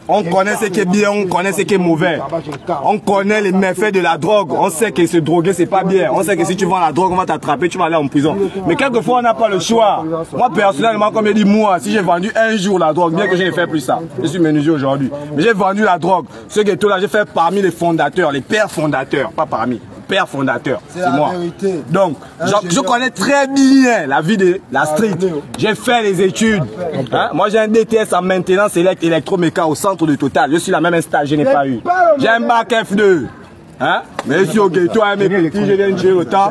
On connaît ce qui est bien, on connaît ce qui est mauvais. On connaît les méfaits de la drogue. On sait que se droguer, c'est pas bien. On sait que si tu vends la drogue, on va t'attraper, tu vas aller en prison. Mais quelquefois, on n'a pas le choix. Moi, personnellement, comme je dis, moi, si j'ai vendu un jour la drogue, bien que je n'ai fait plus ça, je suis menuisier aujourd'hui. Mais j'ai vendu la drogue. Ce ghetto-là, j'ai fait parmi les fondateurs, les pères fondateurs, pas parmi. Père fondateur, c'est moi. Vérité. Donc, je connais très bien la vie de la street. J'ai fait les études. Hein? Moi, j'ai un DTS en maintenance électroméca au centre de Total. Je suis la même stage, je n'ai pas eu. J'ai un bac F2. Hein? Mais je suis au ghetto, hein, mes petits, je viens de gérer autant.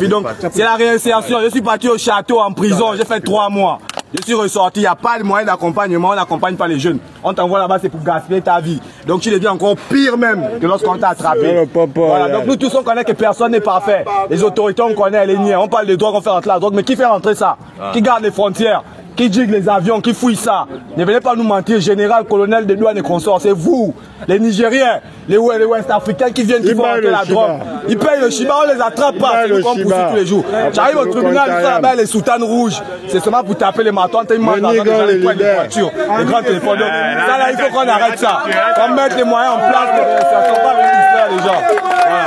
Donc, c'est la réinsertion. Je suis parti au château en prison, j'ai fait 3 mois. Je suis ressorti, il n'y a pas de moyen d'accompagnement, on n'accompagne pas les jeunes. On t'envoie là-bas, c'est pour gaspiller ta vie. Donc tu deviens encore pire même que lorsqu'on t'a attrapé. Voilà, donc nous tous on connaît que personne n'est parfait. Les autorités on connaît les liens, on parle de drogue, on fait rentrer la drogue, mais qui fait rentrer ça? Qui garde les frontières? Qui digue les avions, qui fouille ça? Ne venez pas nous mentir, général, colonel de douane et consorts, c'est vous, les Nigériens, les Ouest-Africains qui viennent, qui font rentrer la drogue. Ils payent le Shiba, on les attrape pas, c'est nous qu'on poursuit tous les jours. J'arrive au tribunal, ils sont là-bas, les soutanes rouges, c'est seulement pour taper les marteaux, on t'aime mal dans les voitures, les grands téléphones. Donc, ça là, il faut qu'on arrête ça, qu'on mette les moyens en place de réinsertion, pas venir distraire les gens. Voilà.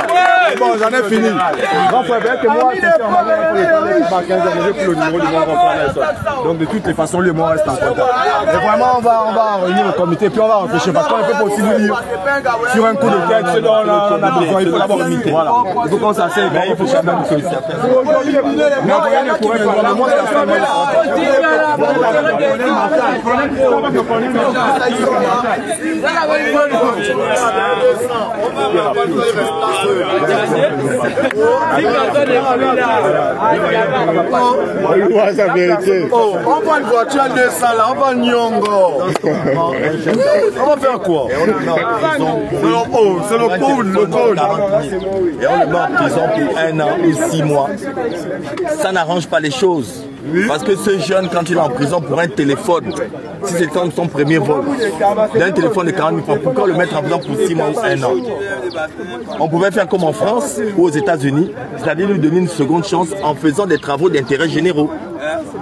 Bon, j'en ai fini. Grand frère, que moi, c'est en magasin pour les 15 ans, j'ai plus le numéro du grand frère. Donc de toutes les façons, le mot reste en contact. Et vraiment, on va réunir le comité, puis on va réfléchir, parce qu'on ne peut pas aussi vous dire sur un coup de tête ce dont on a besoin, il faut d'abord limiter. Voilà. Il faut qu'on s'asseye, il faut chercher une solution. Mais on rien ne pourrait faire. Le monde est la famille. On prend une voiture à 200 là, on va Nyongo. On va faire quoi? C'est le code. Et on le met en prison pour 1 an ou 6 mois. Ça n'arrange pas les choses. Parce que ce jeune, quand il est en prison pour un téléphone, si c'est son premier vol, d'un téléphone de 40 000 francs, pourquoi le mettre en prison pour 6 mois ou 1 an? On pouvait faire comme en France ou aux États-Unis, c'est-à-dire lui donner une seconde chance en faisant des travaux d'intérêt généraux.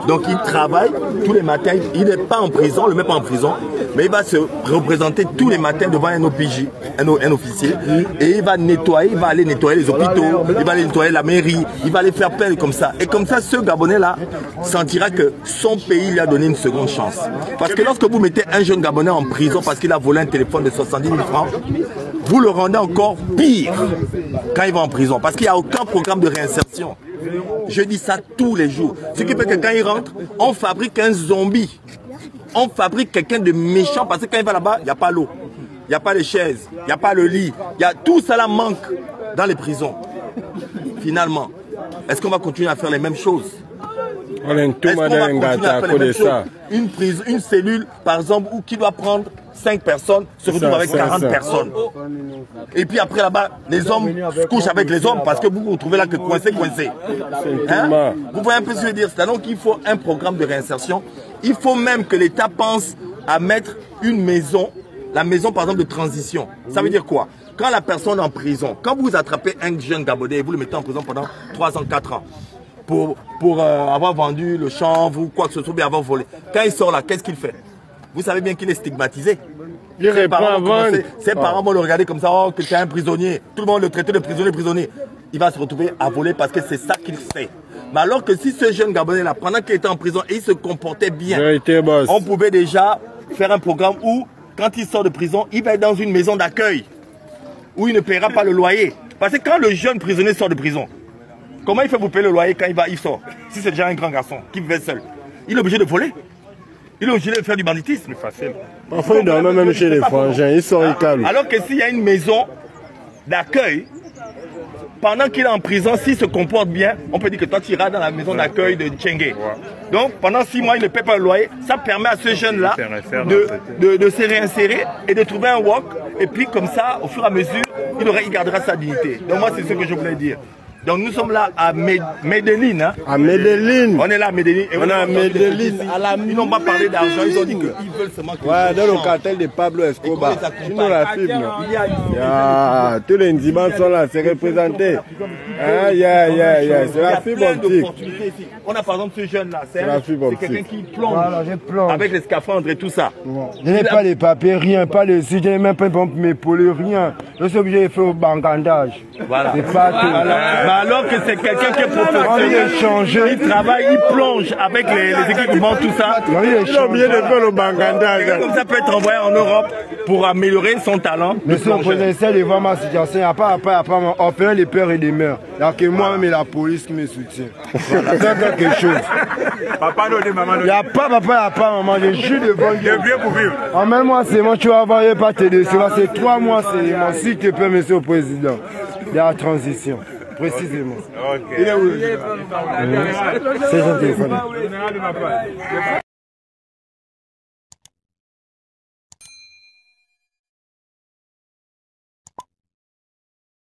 Donc il travaille tous les matins, il n'est pas en prison, on ne le met pas en prison, mais il va se représenter tous les matins devant un OPJ, un officier, et il va nettoyer, il va aller nettoyer les hôpitaux, il va aller nettoyer la mairie, il va aller faire plein comme ça. Et comme ça, ce Gabonais-là sentira que son pays lui a donné une seconde chance. Parce que lorsque vous mettez un jeune Gabonais en prison parce qu'il a volé un téléphone de 70 000 francs, vous le rendez encore pire quand il va en prison, parce qu'il n'y a aucun programme de réinsertion. Je dis ça tous les jours. Ce qui fait que quand il rentre, on fabrique un zombie. On fabrique quelqu'un de méchant parce que quand il va là-bas, il n'y a pas l'eau, il n'y a pas les chaises, il n'y a pas le lit. Tout ça là manque dans les prisons. Finalement, est-ce qu'on va continuer à faire les mêmes choses? Une cellule, par exemple, qui doit prendre 5 personnes, se retrouve avec 40 personnes. Et puis après là-bas, les hommes se couchent avec les hommes parce que vous vous trouvez là que coincé. Hein? Vous voyez un peu ce que je veux dire? C'est-à-dire qu'il faut un programme de réinsertion. Il faut même que l'État pense à mettre une maison, la maison par exemple de transition. Ça veut dire quoi? Quand la personne est en prison, quand vous attrapez un jeune Gabonais et vous le mettez en prison pendant 3 ans, 4 ans, pour avoir vendu le chanvre ou quoi que ce soit, bien avoir volé. Quand il sort là, qu'est-ce qu'il fait? Vous savez bien qu'il est stigmatisé. Ses parents vont le regarder comme ça, oh, que tu es un prisonnier. Tout le monde le traite de prisonnier. Il va se retrouver à voler parce que c'est ça qu'il fait. Mais alors que si ce jeune Gabonais là, pendant qu'il était en prison et il se comportait bien, on pouvait déjà faire un programme où, quand il sort de prison, il va être dans une maison d'accueil où il ne paiera pas le loyer. Parce que quand le jeune prisonnier sort de prison, comment il fait pour payer le loyer quand il sort? Si c'est déjà un grand garçon qui vivait seul, il est obligé de voler. Il est obligé de faire du banditisme. Facile. Parfois, il doit même chez les frangins, il sort, il calme. Alors que s'il y a une maison d'accueil, pendant qu'il est en prison, s'il se comporte bien, on peut dire que toi tu iras dans la maison d'accueil de Tchengue. Donc pendant 6 mois, il ne paie pas le loyer. Ça permet à ce jeune-là de se réinsérer et de trouver un work. Et puis comme ça, au fur et à mesure, il gardera sa dignité. Donc moi, c'est ce que je voulais dire. Donc nous sommes là à Medellín. Hein. À Medellín. On est là à Medellín. Et on est à Medellín. Ils n'ont pas parlé d'argent, ils ont dit qu'ils veulent seulement que ouais, dans le cartel de Pablo Escobar. Tu nous la filmes. Tous les Nzimans sont là, c'est représenté. C'est la fibre optique. On a par exemple ce jeune-là, c'est quelqu'un qui plonge, plonge avec les scaphandres et tout ça. Je n'ai pas les papiers, rien, pas le site, je n'ai même pas pour m'épauler, rien. Je suis obligé de faire au bancandage. Voilà. C'est pas tout. Alors que c'est quelqu'un qui est professionnel, il travaille, il plonge avec les équipements, tout ça. Il a oublié de faire le bancandage. Comme ça peut être envoyé en Europe pour améliorer son talent. Monsieur le président, essaie de voir ma situation. Il n'y a pas on fait les peurs et des mœurs. Il n'y a que moi-même et la police qui me soutient. Voilà, c'est quelque chose. Papa, non, maman, il n'y a pas papa, il n'y a pas maman. Je suis devant Dieu. Je viens pour vivre. En même mois, c'est moi, tu vas voir, je ne vais pas te décevoir. C'est 3 mois, c'est moi. S'il te plaît, monsieur le président. Il y a la transition. Précisément. Okay. Il est où? C'est gentil.